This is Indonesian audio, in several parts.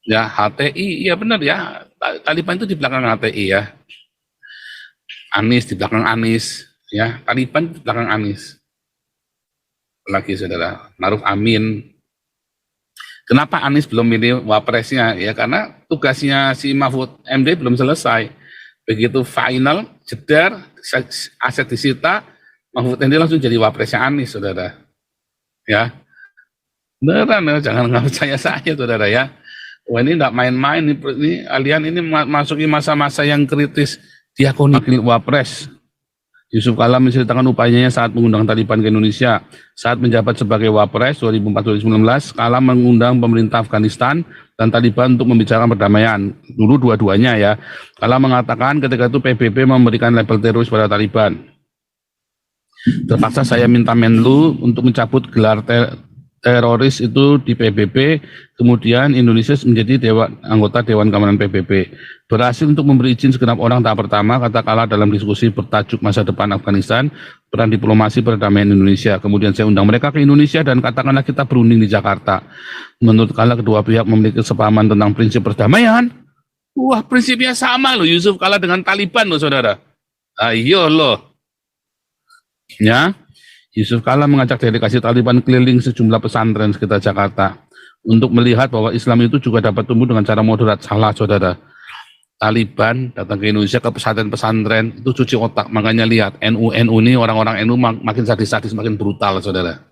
Ya, HTI, iya benar ya. Taliban itu di belakang HTI ya. Anies di belakang Anies, ya. Taliban di belakang Anies. Lagi saudara, Maruf Amin. Kenapa Anies belum milih wapresnya? Ya karena tugasnya si Mahfud MD belum selesai. Begitu final, jedar, aset disita, Mahfud MD langsung jadi wapresnya Anies, saudara. Ya, beneran ya, jangan nggak percaya saya, saudara ya. Wah ini nggak main-main, ini kalian ini masuki masa-masa yang kritis. Diakoni wapres. Yusuf Kala menceritakan upayanya saat mengundang Taliban ke Indonesia. Saat menjabat sebagai Wapres 2004-2019, Kala mengundang pemerintah Afghanistan dan Taliban untuk membicarakan perdamaian. Dulu dua-duanya ya. Kala mengatakan ketika itu PBB memberikan label teroris pada Taliban. Terpaksa saya minta Menlu untuk mencabut gelar teroris itu di PBB, kemudian Indonesia menjadi anggota Dewan Keamanan PBB. Berhasil untuk memberi izin segenap orang tahap pertama, kata Kala dalam diskusi bertajuk masa depan Afghanistan, peran diplomasi perdamaian Indonesia. Kemudian saya undang mereka ke Indonesia dan katakanlah kita berunding di Jakarta. Menurut Kala kedua pihak memiliki kesepahaman tentang prinsip perdamaian. Wah, prinsipnya sama loh Yusuf Kala dengan Taliban loh saudara. Ayo loh. Ya, Yusuf Kala mengajak delegasi Taliban keliling sejumlah pesantren sekitar Jakarta untuk melihat bahwa Islam itu juga dapat tumbuh dengan cara moderat. Salah, saudara. Taliban datang ke Indonesia ke pesantren-pesantren itu cuci otak. Makanya lihat NU ini orang-orang NU makin sadis-sadis, makin brutal, saudara.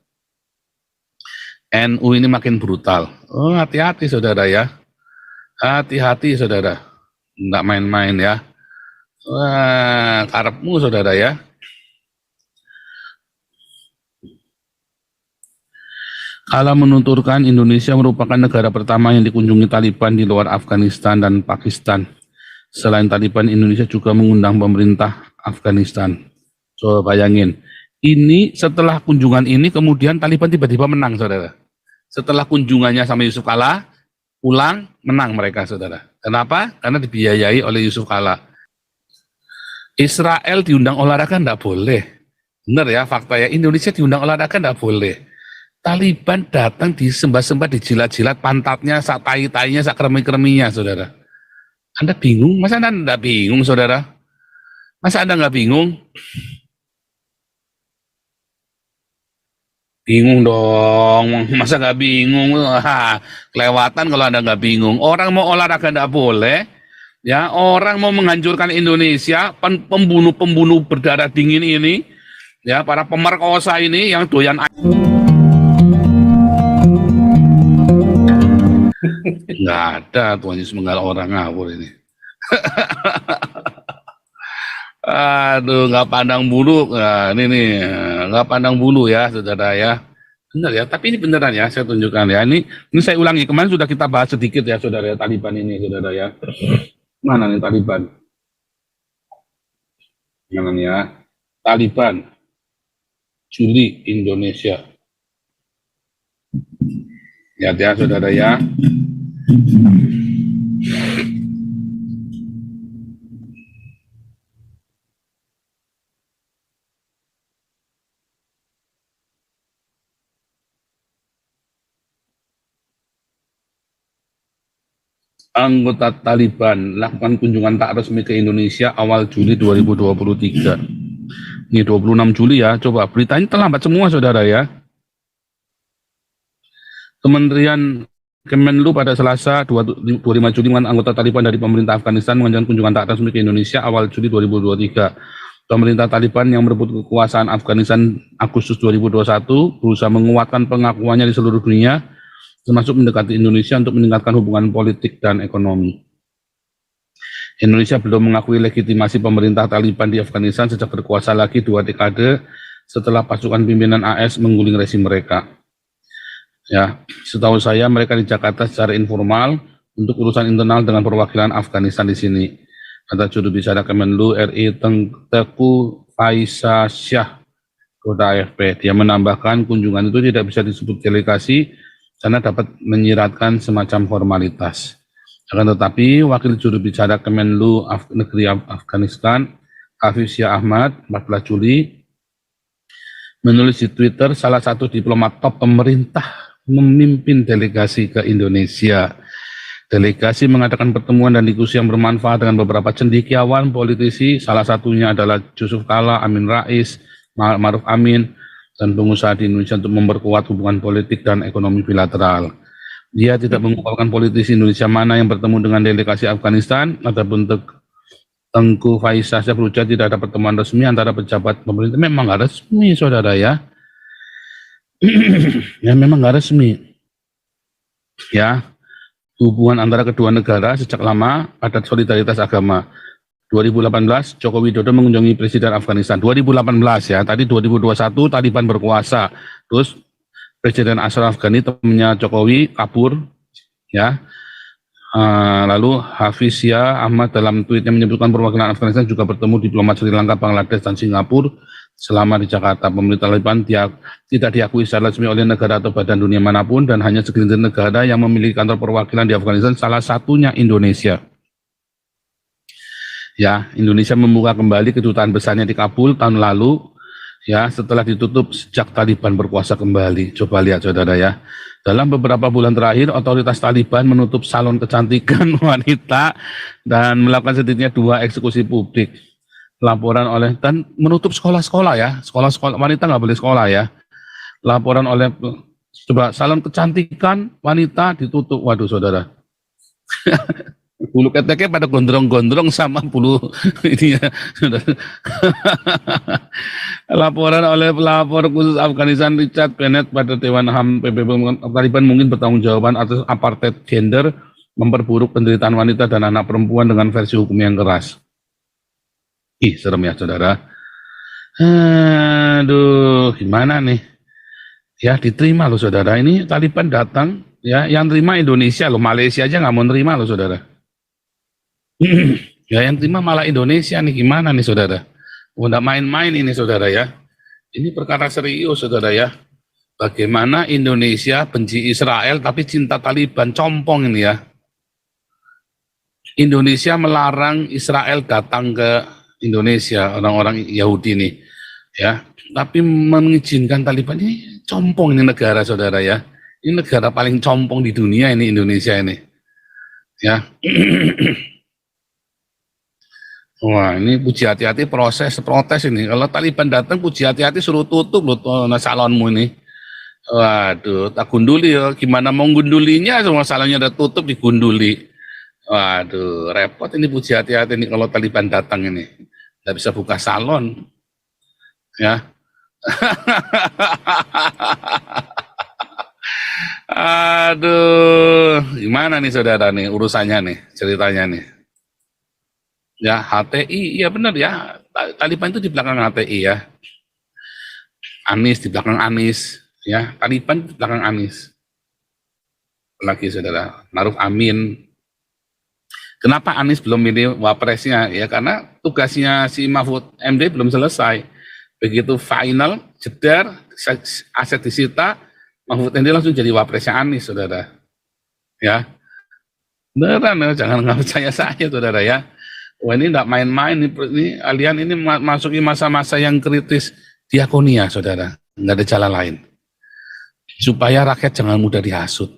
NU ini makin brutal. Oh, hati-hati, saudara ya. Hati-hati, saudara. Nggak main-main ya. Wah, karepmu, saudara ya. Kala menuturkan Indonesia merupakan negara pertama yang dikunjungi Taliban di luar Afghanistan dan Pakistan. Selain Taliban, Indonesia juga mengundang pemerintah Afghanistan. Coba bayangin, ini setelah kunjungan ini kemudian Taliban tiba-tiba menang, saudara. Setelah kunjungannya sama Yusuf Kala, pulang menang mereka, saudara. Kenapa? Karena dibiayai oleh Yusuf Kala. Israel diundang olahraga enggak boleh. Benar ya, fakta ya. Indonesia diundang olahraga enggak boleh. Taliban datang disembah-sembah, dijilat-jilat pantatnya, sak tai-tainya, sak kremi-kreminya, saudara. Anda bingung? Masa Anda enggak bingung, saudara? Masa Anda enggak bingung? Bingung dong, masa nggak bingung? Kelewatan kalau Anda nggak bingung. Orang mau olahraga nggak boleh, ya. Orang mau menghancurkan Indonesia, pembunuh-pembunuh berdarah dingin ini, ya, para pemerkosa ini yang doyan. Nggak ada Tuhan Yesus menggal orang ngawur ini. Aduh, nggak pandang bulu. Nah, ini nih, nggak pandang bulu ya, saudara ya. Benar ya, tapi ini beneran ya, saya tunjukkan ya. Ini saya ulangi, kemarin sudah kita bahas sedikit ya, saudara ya, Taliban ini, saudara ya. Mana nih Taliban? Mana nih ya? Taliban, Juli Indonesia. Lihat ya, saudara ya. Anggota Taliban lakukan kunjungan tak resmi ke Indonesia awal Juli 2023. Ini 26 Juli ya, coba beritanya terlambat semua saudara ya. Kementerian Kemenlu pada Selasa 25 Juli dengan anggota Taliban dari pemerintah Afghanistan mengajukan kunjungan tak resmi ke Indonesia awal Juli 2023. Pemerintah Taliban yang merebut kekuasaan Afghanistan Agustus 2021 berusaha menguatkan pengakuannya di seluruh dunia, termasuk mendekati Indonesia untuk meningkatkan hubungan politik dan ekonomi. Indonesia belum mengakui legitimasi pemerintah Taliban di Afghanistan sejak berkuasa lagi 2 dekade setelah pasukan pimpinan AS mengguling rezim mereka. Ya, setahu saya mereka di Jakarta secara informal untuk urusan internal dengan perwakilan Afghanistan di sini. Kata juru bicara Kemenlu RI Teku Faisa Syah kepada AFP. Dia menambahkan kunjungan itu tidak bisa disebut delegasi karena dapat menyiratkan semacam formalitas. Akan tetapi, wakil juru bicara Kemenlu Negeri Afghanistan, Hafiz Syah Ahmad, 14 Juli, menulis di Twitter, salah satu diplomat top pemerintah memimpin delegasi ke Indonesia. Delegasi mengadakan pertemuan dan diskusi yang bermanfaat dengan beberapa cendekiawan politisi, salah satunya adalah Yusuf Kala, Amin Rais, Ma'ruf Amin, dan pengusaha di Indonesia untuk memperkuat hubungan politik dan ekonomi bilateral. Dia tidak mengungkapkan politisi Indonesia mana yang bertemu dengan delegasi Afghanistan, ataupun Tengku Faisal saya berujar tidak ada pertemuan resmi antara pejabat pemerintah. Memang nggak resmi, saudara ya. Ya memang nggak resmi. Ya, hubungan antara kedua negara sejak lama ada solidaritas agama. 2018 Joko Widodo mengunjungi Presiden Afghanistan. 2018 ya, tadi 2021 Taliban berkuasa. Terus Presiden Ashraf Ghani temannya Jokowi kabur ya. Lalu Hafizia Ahmad dalam tweetnya menyebutkan perwakilan Afghanistan juga bertemu diplomat Sri Lanka, Bangladesh, dan Singapura selama di Jakarta. Pemerintah Taliban tidak diakui secara resmi oleh negara atau badan dunia manapun, dan hanya segelintir negara yang memiliki kantor perwakilan di Afghanistan, salah satunya Indonesia. Ya, Indonesia membuka kembali kedutaan besarnya di Kabul tahun lalu, ya, setelah ditutup sejak Taliban berkuasa kembali. Coba lihat saudara ya. Dalam beberapa bulan terakhir, otoritas Taliban menutup salon kecantikan wanita dan melakukan setidaknya 2 eksekusi publik. Laporan oleh, dan menutup sekolah-sekolah ya, sekolah-sekolah wanita nggak boleh sekolah ya. Laporan oleh, coba salon kecantikan wanita ditutup, waduh saudara. Bulu keteknya pada gondrong-gondrong sama bulu ini ya. Laporan oleh pelapor khusus Afghanistan Richard Bennett pada Dewan HAM PBB, Taliban mungkin bertanggung jawaban atas apartheid gender, memperburuk penderitaan wanita dan anak perempuan dengan versi hukum yang keras. Ih, serem ya saudara. Aduh, gimana nih? Ya diterima loh saudara, ini Taliban datang, ya yang terima Indonesia loh, Malaysia aja nggak mau terima loh saudara. Ya yang terima malah Indonesia nih, gimana nih saudara? Udah main-main ini saudara ya. Ini perkara serius saudara ya. Bagaimana Indonesia benci Israel tapi cinta Taliban, compong ini ya. Indonesia melarang Israel datang ke Indonesia, orang-orang Yahudi ini ya. Tapi mengizinkan Taliban, ini compong ini negara saudara ya. Ini negara paling compong di dunia ini Indonesia ini. Ya. Wah, ini puji hati-hati proses protes ini. Kalau Taliban datang, puji hati-hati suruh tutup loh salonmu ini. Waduh, tak gunduli ya. Gimana mau gundulinya, semua salonnya udah tutup, digunduli. Waduh, repot ini, puji hati-hati nih kalau Taliban datang ini. Nggak bisa buka salon. Ya. Aduh, gimana nih saudara nih urusannya nih, ceritanya nih. Ya, HTI, iya benar ya. Taliban itu di belakang HTI ya. Anies di belakang Anies, ya. Taliban di belakang Anies. Lagi saudara, Ma'ruf Amin. Kenapa Anies belum milih wapresnya? Ya karena tugasnya si Mahfud MD belum selesai. Begitu final, jedar, aset disita, Mahfud MD langsung jadi wapresnya Anies, saudara. Ya, beneran ya, jangan nggak percaya saya, saudara ya. Wah ini nggak main-main, ini kalian ini masuki masa-masa yang kritis diakonia, saudara. Nggak ada jalan lain. Supaya rakyat jangan mudah dihasut.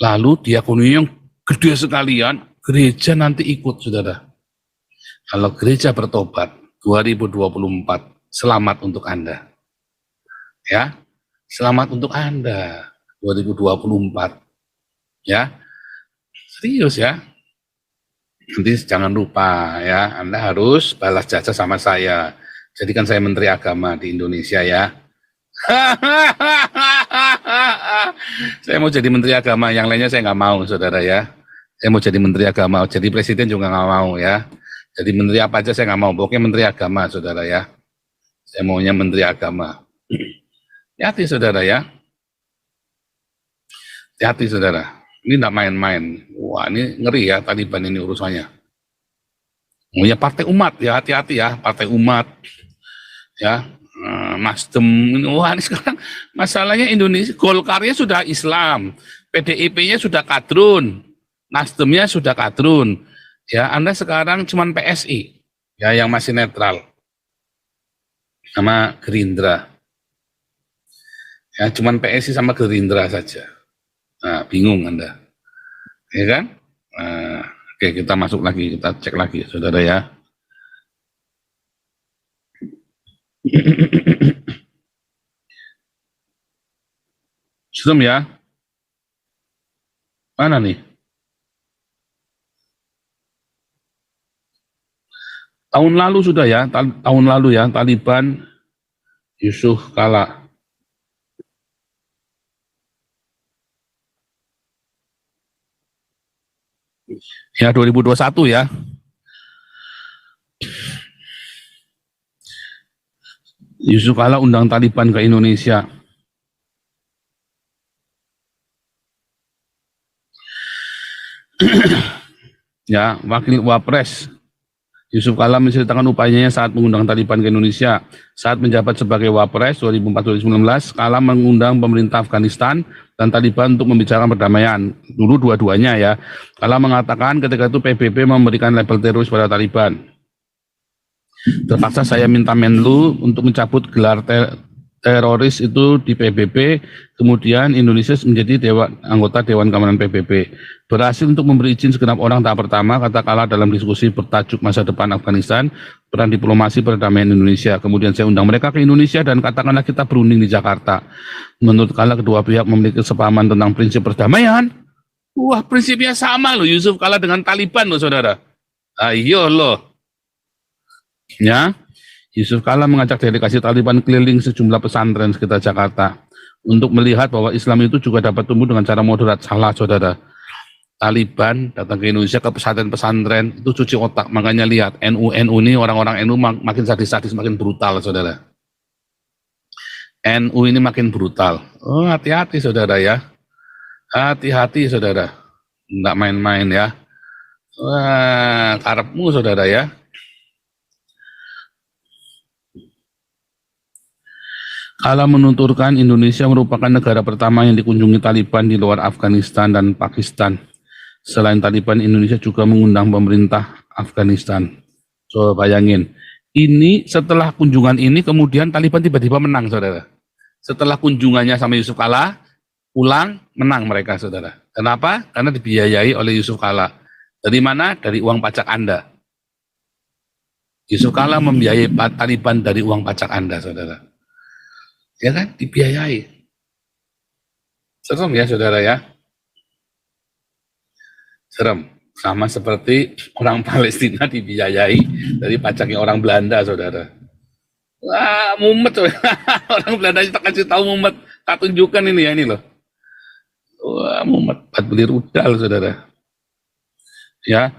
Lalu diakonia yang gede sekalian, gereja nanti ikut, saudara. Kalau gereja bertobat 2024, selamat untuk Anda. Ya, selamat untuk Anda 2024. Ya, serius ya. Nanti jangan lupa ya, Anda harus balas jasa sama saya. Jadikan saya Menteri Agama di Indonesia ya. Saya mau jadi Menteri Agama, yang lainnya saya nggak mau, saudara ya. Saya mau jadi Menteri Agama, jadi Presiden juga nggak mau ya. Jadi Menteri apa aja saya nggak mau, pokoknya Menteri Agama, saudara ya. Saya maunya Menteri Agama. Hati-hati saudara ya. Hati-hati saudara. Ini tidak main-main. Wah ini ngeri ya Taliban ini urusannya. Maunya partai umat ya, hati-hati ya, partai umat. Ya, Nasdem. Wah ini sekarang masalahnya Indonesia, Golkarnya sudah Islam, PDIP-nya sudah kadrun, Nasdemnya sudah kadrun. Ya, Anda sekarang cuman PSI, ya yang masih netral, sama Gerindra. Ya, cuman PSI sama Gerindra saja. Nah, bingung Anda. ya kan? Oke, kita masuk lagi, kita cek lagi, saudara ya. Sistem ya, mana nih? Tahun lalu sudah ya, tahun lalu ya, Taliban Yusuf Kala. Ya 2021 ya. Yusuf Kala undang Taliban ke Indonesia. Ya, Wakil Wapres Yusuf Kala menceritakan upayanya saat mengundang Taliban ke Indonesia. Saat menjabat sebagai Wapres 2004-2019, Kala mengundang pemerintah Afghanistan dan Taliban untuk membicarakan perdamaian. Dulu dua-duanya ya. Kala mengatakan ketika itu PBB memberikan label teroris pada Taliban. Terpaksa saya minta Menlu untuk mencabut gelar teroris itu di PBB, kemudian Indonesia menjadi anggota Dewan Keamanan PBB. Berhasil untuk memberi izin segenap orang tahap pertama, kata Kala dalam diskusi bertajuk masa depan Afghanistan, peran diplomasi perdamaian Indonesia. Kemudian saya undang mereka ke Indonesia dan katakanlah kita berunding di Jakarta. Menurut Kala kedua pihak memiliki kesepahaman tentang prinsip perdamaian. Wah, prinsipnya sama loh Yusuf Kala dengan Taliban loh saudara. Ayo loh. Ya, Yusuf Kala mengajak delegasi Taliban keliling sejumlah pesantren sekitar Jakarta untuk melihat bahwa Islam itu juga dapat tumbuh dengan cara moderat. Salah, saudara. Taliban datang ke Indonesia ke pesantren-pesantren itu cuci otak. Makanya lihat NU ini orang-orang NU makin sadis-sadis, makin brutal, saudara. NU ini makin brutal. Oh, hati-hati, saudara ya. Hati-hati, saudara. Nggak main-main ya. Wah, karepmu, saudara ya. Kala menuturkan Indonesia merupakan negara pertama yang dikunjungi Taliban di luar Afghanistan dan Pakistan. Selain Taliban, Indonesia juga mengundang pemerintah Afghanistan. Coba bayangin, ini setelah kunjungan ini kemudian Taliban tiba-tiba menang, saudara. Setelah kunjungannya sama Yusuf Kala, pulang, menang mereka, saudara. Kenapa? Karena dibiayai oleh Yusuf Kala. Dari mana? Dari uang pajak Anda. Yusuf Kala membiayai Taliban dari uang pajak Anda, saudara. Ya kan, dibiayai. Serem ya saudara ya. Serem. Sama seperti orang Palestina dibiayai dari pajaknya orang Belanda, saudara. Wah, mumet. Orang Belanda kita kasih tahu mumet. Tak tunjukkan ini ya, ini loh. Wah, mumet. Beli rudal, saudara. Ya,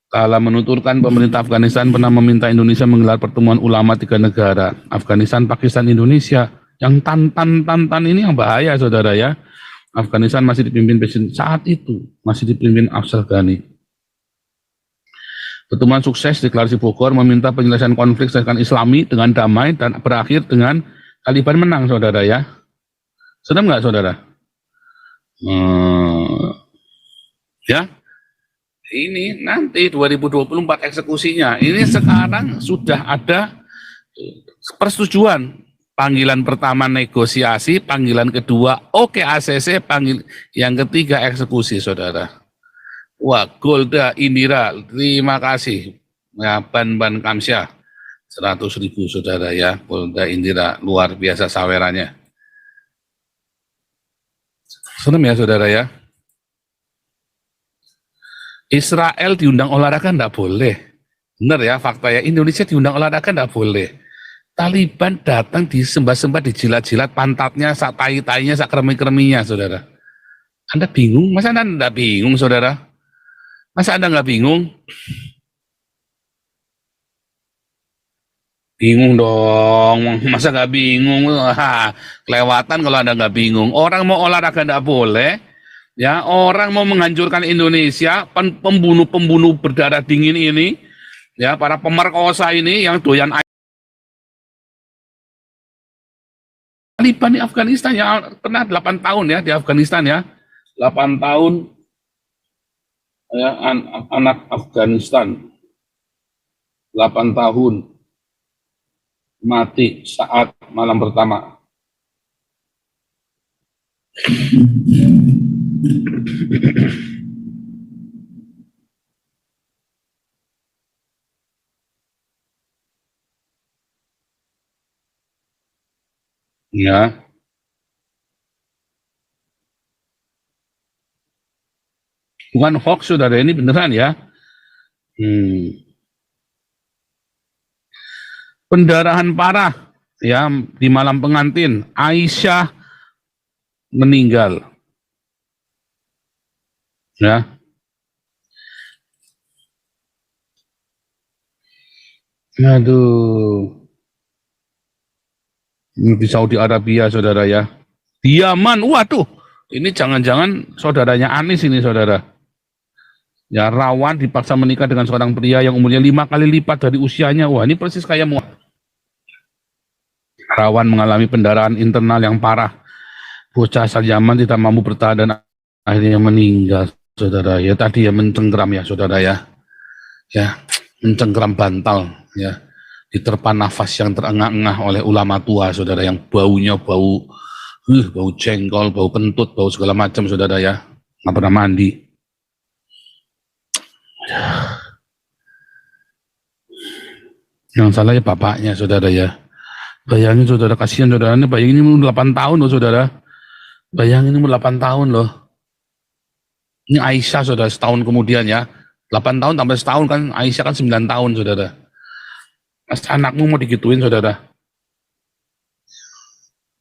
Kala menuturkan pemerintah Afghanistan pernah meminta Indonesia menggelar pertemuan ulama 3 negara. Afghanistan, Pakistan, Indonesia. Yang tantan ini yang bahaya, saudara ya. Afghanistan masih dipimpin presiden saat itu, masih dipimpin Ashraf Ghani. Pertemuan sukses deklarasi Bogor meminta penyelesaian konflik secara Islami dengan damai dan berakhir dengan Taliban menang, saudara ya. Sedang nggak, saudara? Ya, ini nanti 2024 eksekusinya. Ini sekarang sudah ada persetujuan. Panggilan pertama negosiasi, panggilan kedua oke ACC, yang ketiga eksekusi, saudara. Wah, Golda Indira, terima kasih. Ya, Ban Kamsyah, 100.000 saudara ya. Golda Indira, luar biasa sawerannya. Senang ya saudara ya. Israel diundang olahraga enggak boleh. Benar ya fakta ya, Indonesia diundang olahraga enggak boleh. Taliban datang disembah-sembah, dijilat-jilat pantatnya, sak tai-tainya, sak kremi-kreminya, saudara. Anda bingung? Masa Anda enggak bingung, saudara? Masa Anda enggak bingung? Bingung dong, masa enggak bingung? Kelewatan kalau Anda enggak bingung. Orang mau olahraga enggak boleh, ya. Orang mau menghancurkan Indonesia, pembunuh-pembunuh berdarah dingin ini, ya, para pemerkosa ini yang doyan Taliban di Afghanistan ya, pernah 8 tahun ya di Afghanistan ya, 8 tahun ya, anak Afghanistan 8 tahun mati saat malam pertama. Ya, bukan hoax saudara, ini beneran ya. Pendarahan parah ya di malam pengantin. Aisyah meninggal. Ya, aduh, ini di Saudi Arabia saudara ya. Di Yaman, waduh, ini jangan-jangan saudaranya Anis ini saudara. Ya, rawan dipaksa menikah dengan seorang pria yang umurnya 5 kali lipat dari usianya. Wah, ini persis kayak rawan mengalami pendarahan internal yang parah. Bocah asal Yaman tidak mampu bertahan dan akhirnya meninggal, saudara. Ya, tadi ya mencengkeram ya, saudara ya. Ya, mencengkeram bantal ya. Diterpa nafas yang terengah-engah oleh ulama tua, saudara, yang baunya bau jengkol, bau kentut, bau segala macam, saudara ya. Nggak pernah mandi. Yang salah ya bapaknya, saudara ya. Bayangin saudara, kasihan saudara, ini bayangin ini umur 8 tahun loh saudara. Bayangin ini umur 8 tahun loh. Ini Aisyah saudara, setahun kemudian ya. 8 tahun tambah setahun kan, Aisyah kan 9 tahun saudara. Mas, anakmu mau digituin saudara.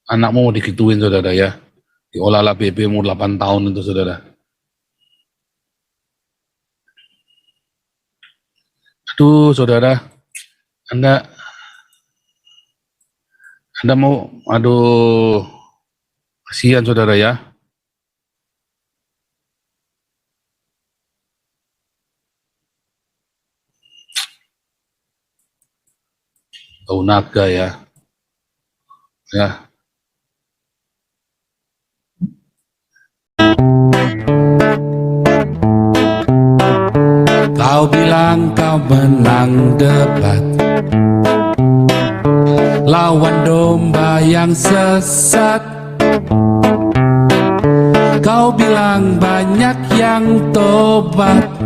Anakmu mau digituin saudara ya. Diolah BB umur 8 tahun itu saudara. Aduh saudara, Anda Anda mau, aduh, kasihan saudara ya. Tahu naga ya. Ya, kau bilang kau menang debat, lawan domba yang sesat. Kau bilang banyak yang tobat.